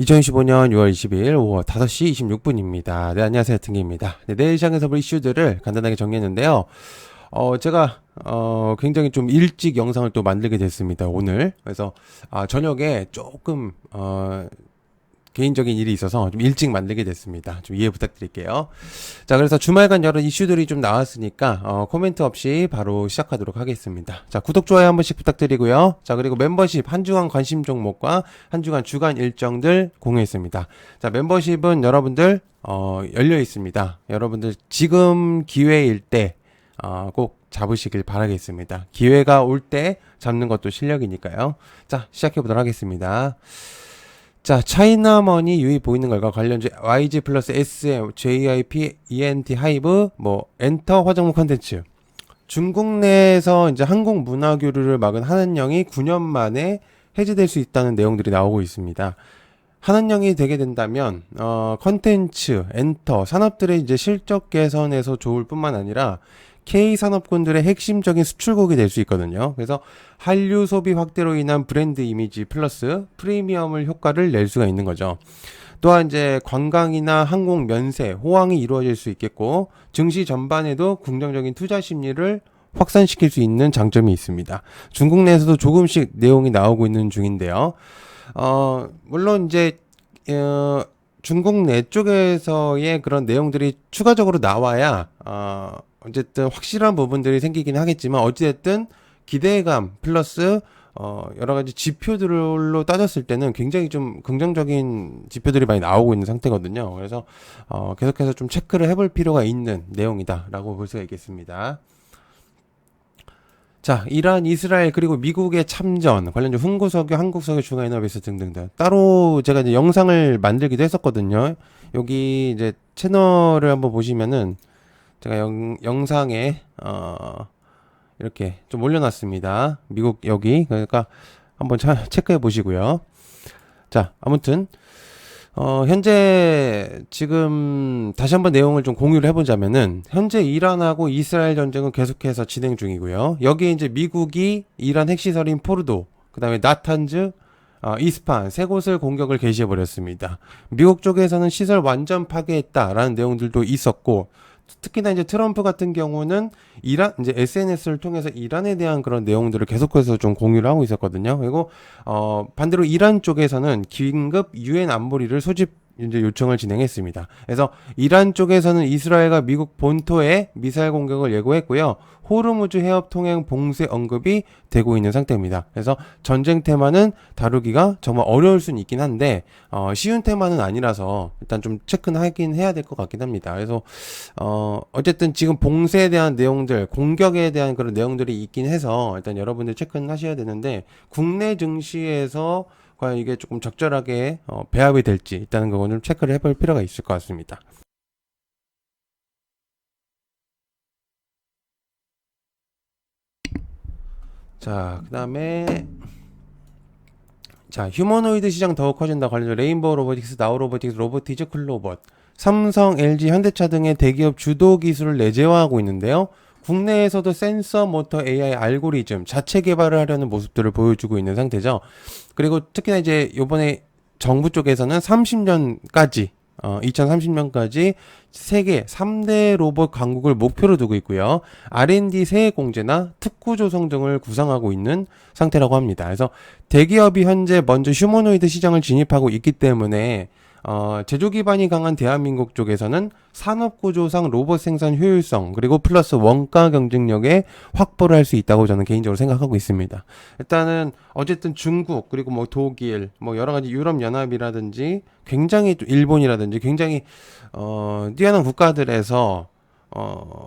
2025년 6월 20일 오후 5시 26분입니다. 네, 안녕하세요. 등기입니다. 네, 내일 시장에서 볼 이슈들을 간단하게 정리했는데요. 제가, 굉장히 좀 일찍 영상을 또 만들게 됐습니다. 오늘. 그래서, 저녁에 조금, 개인적인 일이 있어서 좀 일찍 만들게 됐습니다. 좀 이해 부탁드릴게요. 자, 그래서 주말간 여러 이슈들이 좀 나왔으니까, 코멘트 없이 바로 시작하도록 하겠습니다. 자, 구독, 좋아요 한 번씩 부탁드리고요. 자, 그리고 멤버십, 한 주간 관심 종목과 한 주간 주간 일정들 공유했습니다. 자, 멤버십은 여러분들, 열려 있습니다. 여러분들 지금 기회일 때, 꼭 잡으시길 바라겠습니다. 기회가 올 때 잡는 것도 실력이니까요. 자, 시작해보도록 하겠습니다. 자, 차이나머니 유입 보이는 걸과 관련주 YG 플러스 SM, JIP, ENT 하이브, 엔터 화장품 컨텐츠. 중국 내에서 이제 한국 문화 교류를 막은 한은령이 9년 만에 해제될 수 있다는 내용들이 나오고 있습니다. 한은령이 되게 된다면, 컨텐츠, 엔터, 산업들의 이제 실적 개선에서 좋을 뿐만 아니라 K산업군들의 핵심적인 수출국이 될 수 있거든요. 그래서 한류 소비 확대로 인한 브랜드 이미지 플러스 프리미엄을 효과를 낼 수가 있는 거죠. 또한 이제 관광이나 항공 면세, 호황이 이루어질 수 있겠고 증시 전반에도 긍정적인 투자 심리를 확산시킬 수 있는 장점이 있습니다. 중국 내에서도 조금씩 내용이 나오고 있는 중인데요. 물론 이제 중국 내 쪽에서의 그런 내용들이 추가적으로 나와야 어쨌든 확실한 부분들이 생기긴 하겠지만 어찌됐든 기대감 플러스 여러 가지 지표들로 따졌을 때는 굉장히 좀 긍정적인 지표들이 많이 나오고 있는 상태거든요. 그래서 계속해서 좀 체크를 해볼 필요가 있는 내용이다라고 볼 수가 있겠습니다. 자, 이란, 이스라엘 그리고 미국의 참전 관련주 흥구석유, 한국석유, 중화에너비스 등등등 따로 제가 이제 영상을 만들기도 했었거든요. 여기 이제 채널을 한번 보시면은 제가 영상에 이렇게 좀 올려놨습니다. 미국 여기 그러니까 한번 체크해 보시고요. 자, 아무튼 현재 지금 다시 한번 내용을 좀 공유를 해보자면은 현재 이란하고 이스라엘 전쟁은 계속해서 진행 중이고요. 여기에 이제 미국이 이란 핵시설인 포르도, 그다음에 나탄즈, 이스파한 세 곳을 공격을 개시해 버렸습니다. 미국 쪽에서는 시설 완전 파괴했다라는 내용들도 있었고. 특히나 이제 트럼프 같은 경우는 이란 이제 SNS를 통해서 이란에 대한 그런 내용들을 계속해서 좀 공유를 하고 있었거든요. 그리고 반대로 이란 쪽에서는 긴급 유엔 안보리를 소집 이제 요청을 진행했습니다. 그래서 이란 쪽에서는 이스라엘과 미국 본토에 미사일 공격을 예고했고요. 호르무즈 해협 통행 봉쇄 언급이 되고 있는 상태입니다. 그래서 전쟁 테마는 다루기가 정말 어려울 수는 있긴 한데 쉬운 테마는 아니라서 일단 좀 체크는 하긴 해야 될 것 같긴 합니다. 그래서 어쨌든 지금 봉쇄에 대한 내용들, 공격에 대한 그런 내용들이 있긴 해서 일단 여러분들 체크는 하셔야 되는데 국내 증시에서 과연 이게 조금 적절하게 배합이 될지 일단은 그거는 체크를 해볼 필요가 있을 것 같습니다. 자, 그 다음에 자, 휴머노이드 시장 더욱 커진다 관련해서 레인보우 로보틱스, 나우 로보틱스, 로보티즈, 클로봇, 삼성, LG, 현대차 등의 대기업 주도 기술을 내재화하고 있는데요. 국내에서도 센서, 모터, AI, 알고리즘 자체 개발을 하려는 모습들을 보여주고 있는 상태죠. 그리고 특히나 이제 요번에 정부 쪽에서는 30년까지 2030년까지 세계 3대 로봇 강국을 목표로 두고 있고요. R&D 세액 공제나 특구 조성 등을 구상하고 있는 상태라고 합니다. 그래서 대기업이 현재 먼저 휴머노이드 시장을 진입하고 있기 때문에 제조 기반이 강한 대한민국 쪽에서는 산업 구조상 로봇 생산 효율성 그리고 플러스 원가 경쟁력에 확보를 할 수 있다고 저는 개인적으로 생각하고 있습니다. 일단은 어쨌든 중국 그리고 독일 여러 가지 유럽 연합이라든지 굉장히 일본이라든지 굉장히 뛰어난 국가들에서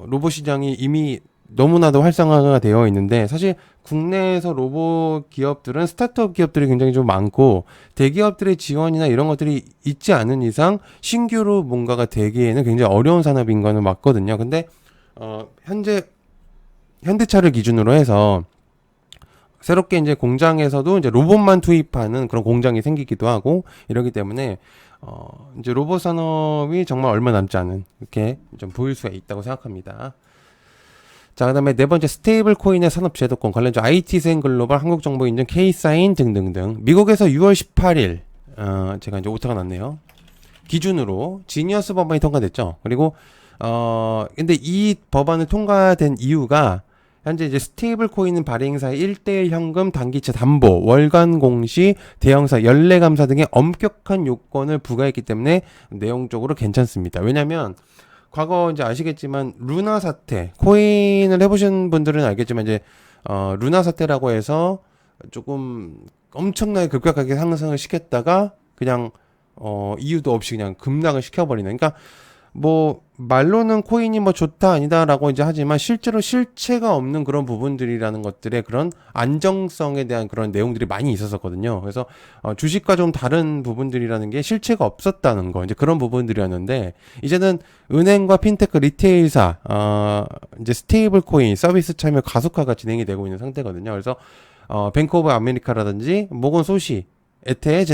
로봇 시장이 이미 너무나도 활성화가 되어 있는데 사실 국내에서 로봇 기업들은 스타트업 기업들이 굉장히 좀 많고 대기업들의 지원이나 이런 것들이 있지 않은 이상 신규로 뭔가가 되기에는 굉장히 어려운 산업인 거는 맞거든요. 근데 현재 현대차를 기준으로 해서 새롭게 이제 공장에서도 이제 로봇만 투입하는 그런 공장이 생기기도 하고 이러기 때문에 이제 로봇 산업이 정말 얼마 남지 않은 이렇게 좀 보일 수가 있다고 생각합니다. 자, 그 다음에 네 번째 스테이블 코인의 산업 제도권 관련주 IT센 글로벌 한국정보인증 K사인 등등등. 미국에서 6월 18일 제가 이제 오타가 났네요. 기준으로 지니어스 법안이 통과됐죠. 그리고 근데 이 법안을 통과된 이유가 현재 이제 스테이블 코인은 발행사의 1대1 현금 단기채 담보, 월간 공시, 대형사, 연례 감사 등의 엄격한 요건을 부과했기 때문에 내용적으로 괜찮습니다. 왜냐면 과거 이제 아시겠지만 루나 사태, 코인을 해보신 분들은 알겠지만 이제 루나 사태라고 해서 조금 엄청나게 급격하게 상승을 시켰다가 그냥 이유도 없이 그냥 급락을 시켜버리는. 그러니까 뭐 말로는 코인이 뭐 좋다 아니다라고 이제 하지만 실제로 실체가 없는 그런 부분들이라는 것들의 그런 안정성에 대한 그런 내용들이 많이 있었거든요. 그래서 주식과 좀 다른 부분들이라는 게 실체가 없었다는 거, 이제 그런 부분들이었는데 이제는 은행과 핀테크, 리테일사, 이제 스테이블 코인 서비스 참여 가속화가 진행이 되고 있는 상태거든요. 그래서 뱅크 오브 아메리카라든지 모건 소시, 에테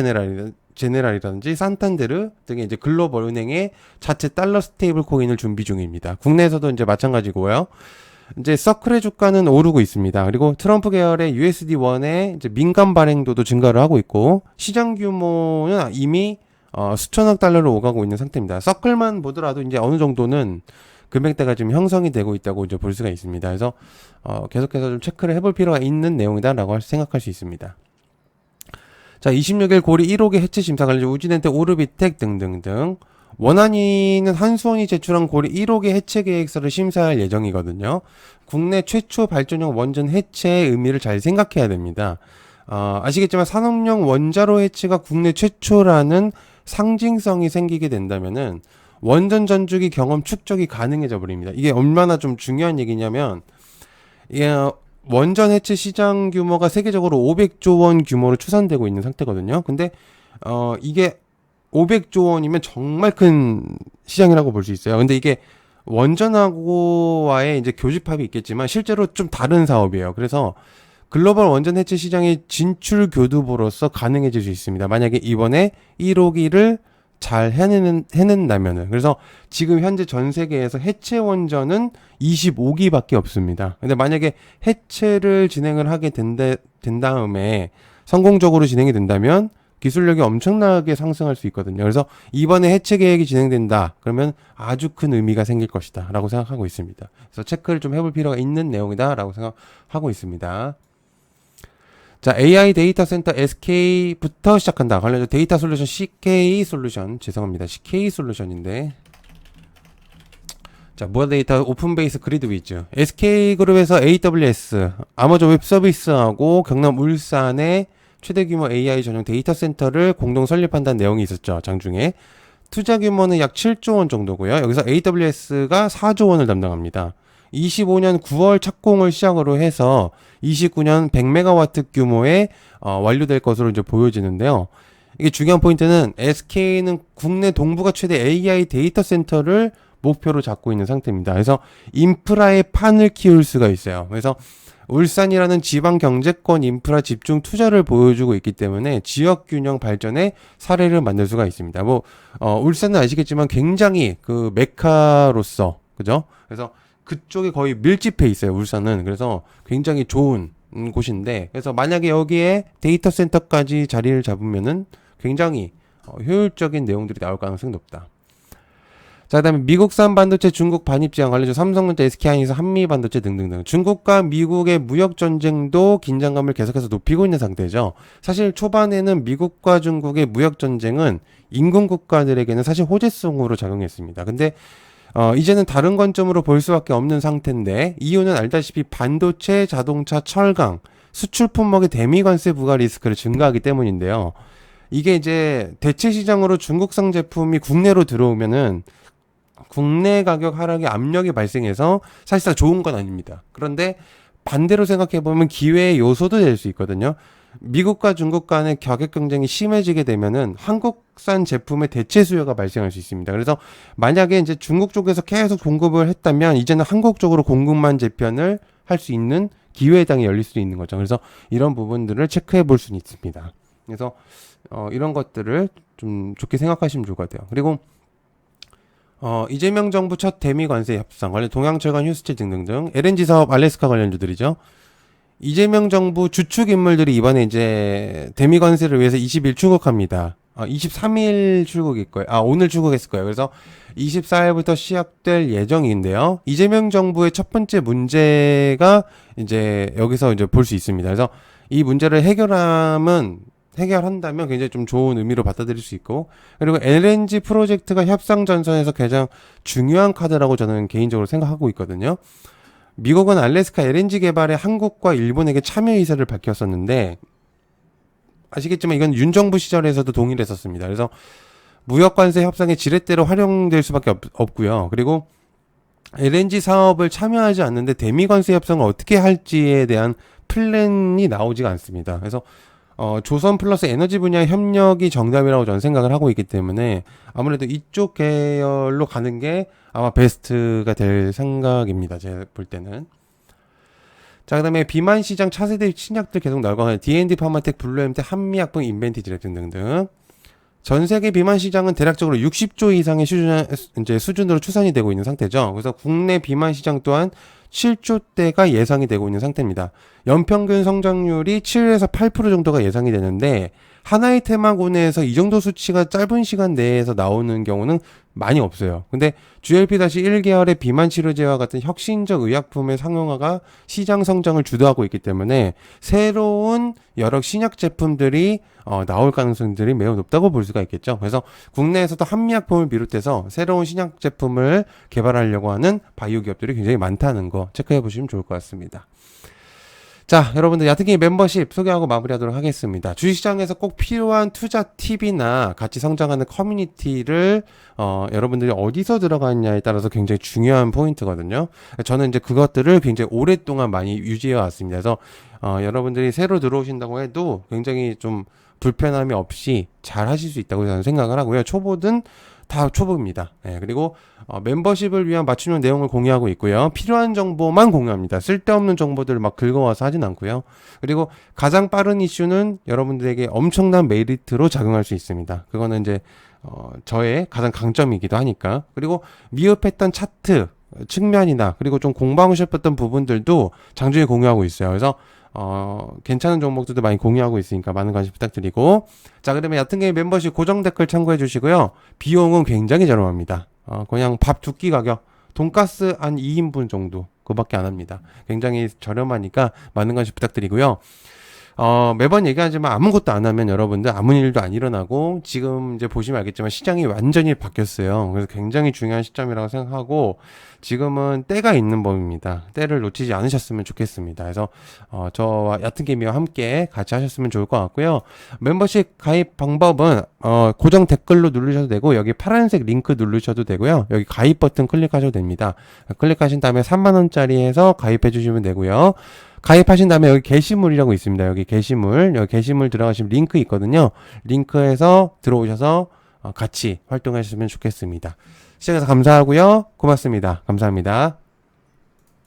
제네랄이라든지 산탄데르 등의 이제 글로벌 은행의 자체 달러 스테이블 코인을 준비 중입니다. 국내에서도 이제 마찬가지고요. 이제 서클의 주가는 오르고 있습니다. 그리고 트럼프 계열의 USD1의 이제 민간 발행도도 증가를 하고 있고 시장 규모는 이미 수천억 달러로 오가고 있는 상태입니다. 서클만 보더라도 이제 어느 정도는 금액대가 지금 형성이 되고 있다고 이제 볼 수가 있습니다. 그래서 계속해서 좀 체크를 해볼 필요가 있는 내용이다라고 생각할 수 있습니다. 자, 26일 고리 1호기 해체 심사 관련 우진엔테, 오르비텍 등등등 원안위는 한수원이 제출한 고리 1호기 해체 계획서를 심사할 예정이거든요. 국내 최초 발전용 원전 해체의 의미를 잘 생각해야 됩니다. 아시겠지만 산업용 원자로 해체가 국내 최초라는 상징성이 생기게 된다면은 원전 전주기 경험 축적이 가능해져 버립니다. 이게 얼마나 좀 중요한 얘기냐면 원전 해체 시장 규모가 세계적으로 500조 원 규모로 추산되고 있는 상태거든요. 근데 이게 500조 원이면 정말 큰 시장이라고 볼 수 있어요. 근데 이게 원전하고와의 이제 교집합이 있겠지만 실제로 좀 다른 사업이에요. 그래서 글로벌 원전 해체 시장의 진출 교두보로서 가능해질 수 있습니다. 만약에 이번에 1호기를 잘 해낸다면은. 그래서 지금 현재 전 세계에서 해체 원전은 25기밖에 없습니다. 근데 만약에 해체를 진행을 하게 된 다음에 성공적으로 진행이 된다면 기술력이 엄청나게 상승할 수 있거든요. 그래서 이번에 해체 계획이 진행된다. 그러면 아주 큰 의미가 생길 것이다. 라고 생각하고 있습니다. 그래서 체크를 좀 해볼 필요가 있는 내용이다. 라고 생각하고 있습니다. 자, AI 데이터 센터 SK부터 시작한다. 관련해서 데이터 솔루션 CK 솔루션, 죄송합니다. CK 솔루션인데. 자, 모아 데이터 오픈베이스 그리드 위즈. SK그룹에서 AWS, 아마존 웹 서비스하고 경남 울산에 최대 규모 AI 전용 데이터 센터를 공동 설립한다는 내용이 있었죠. 장중에. 투자 규모는 약 7조 원 정도고요. 여기서 AWS가 4조 원을 담당합니다. 25년 9월 착공을 시작으로 해서 29년 100메가와트 규모의 완료될 것으로 이제 보여지는데요. 이게 중요한 포인트는 SK는 국내 동부가 최대 AI 데이터 센터를 목표로 잡고 있는 상태입니다. 그래서 인프라의 판을 키울 수가 있어요. 그래서 울산이라는 지방 경제권 인프라 집중 투자를 보여주고 있기 때문에 지역 균형 발전의 사례를 만들 수가 있습니다. 뭐 울산은 아시겠지만 굉장히 그 메카로서, 그죠? 그래서 그쪽에 거의 밀집해 있어요, 울산은. 그래서 굉장히 좋은 곳인데, 그래서 만약에 여기에 데이터 센터까지 자리를 잡으면은 굉장히 효율적인 내용들이 나올 가능성이 높다. 자, 그다음에 미국산 반도체 중국 반입 제한 관련해서 삼성전자, SK하이닉스, 한미반도체 등등등. 중국과 미국의 무역 전쟁도 긴장감을 계속해서 높이고 있는 상태죠. 사실 초반에는 미국과 중국의 무역 전쟁은 인근 국가들에게는 사실 호재성으로 작용했습니다. 근데 이제는 다른 관점으로 볼 수밖에 없는 상태인데, 이유는 알다시피 반도체, 자동차, 철강, 수출 품목의 대미관세 부과 리스크를 증가하기 때문인데요. 이게 이제 대체 시장으로 중국산 제품이 국내로 들어오면은 국내 가격 하락의 압력이 발생해서 사실상 좋은 건 아닙니다. 그런데 반대로 생각해보면 기회의 요소도 될 수 있거든요. 미국과 중국 간의 가격 경쟁이 심해지게 되면은 한국산 제품의 대체 수요가 발생할 수 있습니다. 그래서 만약에 이제 중국 쪽에서 계속 공급을 했다면 이제는 한국 쪽으로 공급만 재편을 할 수 있는 기회의 땅이 열릴 수도 있는 거죠. 그래서 이런 부분들을 체크해 볼 수는 있습니다. 그래서 이런 것들을 좀 좋게 생각하시면 좋을 것 같아요. 그리고 이재명 정부 첫 대미 관세 협상 관련 동양철강 휴스체 등등등 LNG 사업 알래스카 관련주들이죠. 이재명 정부 주축 인물들이 이번에 이제 대미 관세를 위해서 20일 출국합니다. 23일 출국일 거예요. 오늘 출국했을 거예요. 그래서 24일부터 시작될 예정인데요. 이재명 정부의 첫 번째 문제가 이제 여기서 이제 볼 수 있습니다. 그래서 이 문제를 해결한다면 굉장히 좀 좋은 의미로 받아들일 수 있고, 그리고 LNG 프로젝트가 협상 전선에서 가장 중요한 카드라고 저는 개인적으로 생각하고 있거든요. 미국은 알래스카 LNG 개발에 한국과 일본에게 참여 의사를 밝혔었는데, 아시겠지만 이건 윤 정부 시절에서도 동의를 했었습니다. 그래서 무역관세 협상의 지렛대로 활용될 수밖에 없고요. 그리고 LNG 사업을 참여하지 않는데 대미관세 협상을 어떻게 할지에 대한 플랜이 나오지가 않습니다. 그래서 조선 플러스 에너지 분야 협력이 정답이라고 저는 생각을 하고 있기 때문에 아무래도 이쪽 계열로 가는 게 아마 베스트가 될 생각입니다. 제가 볼 때는. 자, 그 다음에 비만 시장 차세대 신약들 계속 나오고, D&D 파마텍, 블루엠텍, 한미약품, 인벤티지랩 등등등. 전 세계 비만 시장은 대략적으로 60조 이상의 수준으로 추산이 되고 있는 상태죠. 그래서 국내 비만 시장 또한 7조대가 예상이 되고 있는 상태입니다. 연평균 성장률이 7에서 8% 정도가 예상이 되는데, 하나의 테마군에서 이 정도 수치가 짧은 시간 내에서 나오는 경우는 많이 없어요. 근데 GLP-1계열의 비만 치료제와 같은 혁신적 의약품의 상용화가 시장 성장을 주도하고 있기 때문에 새로운 여러 신약 제품들이 나올 가능성들이 매우 높다고 볼 수가 있겠죠. 그래서 국내에서도 한미약품을 비롯해서 새로운 신약 제품을 개발하려고 하는 바이오 기업들이 굉장히 많다는 거 체크해 보시면 좋을 것 같습니다. 자, 여러분들 얕은게임 멤버십 소개하고 마무리하도록 하겠습니다. 주식시장에서 꼭 필요한 투자 팁이나 같이 성장하는 커뮤니티를 여러분들이 어디서 들어가느냐에 따라서 굉장히 중요한 포인트거든요. 저는 이제 그것들을 굉장히 오랫동안 많이 유지해 왔습니다. 그래서 여러분들이 새로 들어오신다고 해도 굉장히 좀 불편함이 없이 잘 하실 수 있다고 저는 생각을 하고요. 초보든 다 초보입니다. 네, 그리고 멤버십을 위한 맞춤형 내용을 공유하고 있고요. 필요한 정보만 공유합니다. 쓸데없는 정보들을 막 긁어와서 하진 않고요. 그리고 가장 빠른 이슈는 여러분들에게 엄청난 메리트로 작용할 수 있습니다. 그거는 이제 저의 가장 강점이기도 하니까. 그리고 미흡했던 차트 측면이나 그리고 좀 공부하고 싶었던 부분들도 장중에 공유하고 있어요. 그래서 괜찮은 종목들도 많이 공유하고 있으니까 많은 관심 부탁드리고. 자, 그러면 얕은게임 멤버십 고정 댓글 참고해 주시고요. 비용은 굉장히 저렴합니다. 그냥 밥 두 끼 가격, 돈가스 한 2인분 정도, 그거밖에 안 합니다. 굉장히 저렴하니까 많은 관심 부탁드리고요. 매번 얘기하지만 아무것도 안 하면 여러분들 아무 일도 안 일어나고, 지금 이제 보시면 알겠지만 시장이 완전히 바뀌었어요. 그래서 굉장히 중요한 시점이라고 생각하고, 지금은 때가 있는 법입니다. 때를 놓치지 않으셨으면 좋겠습니다. 그래서 저와 얕은게임이와 함께 같이 하셨으면 좋을 것 같고요. 멤버십 가입 방법은 고정 댓글로 누르셔도 되고, 여기 파란색 링크 누르셔도 되고요. 여기 가입 버튼 클릭하셔도 됩니다. 클릭하신 다음에 3만원짜리 해서 가입해 주시면 되고요. 가입하신 다음에 여기 게시물이라고 있습니다. 여기 게시물 들어가시면 링크 있거든요. 링크에서 들어오셔서 같이 활동하셨으면 좋겠습니다. 시청해서 감사하고요. 고맙습니다. 감사합니다.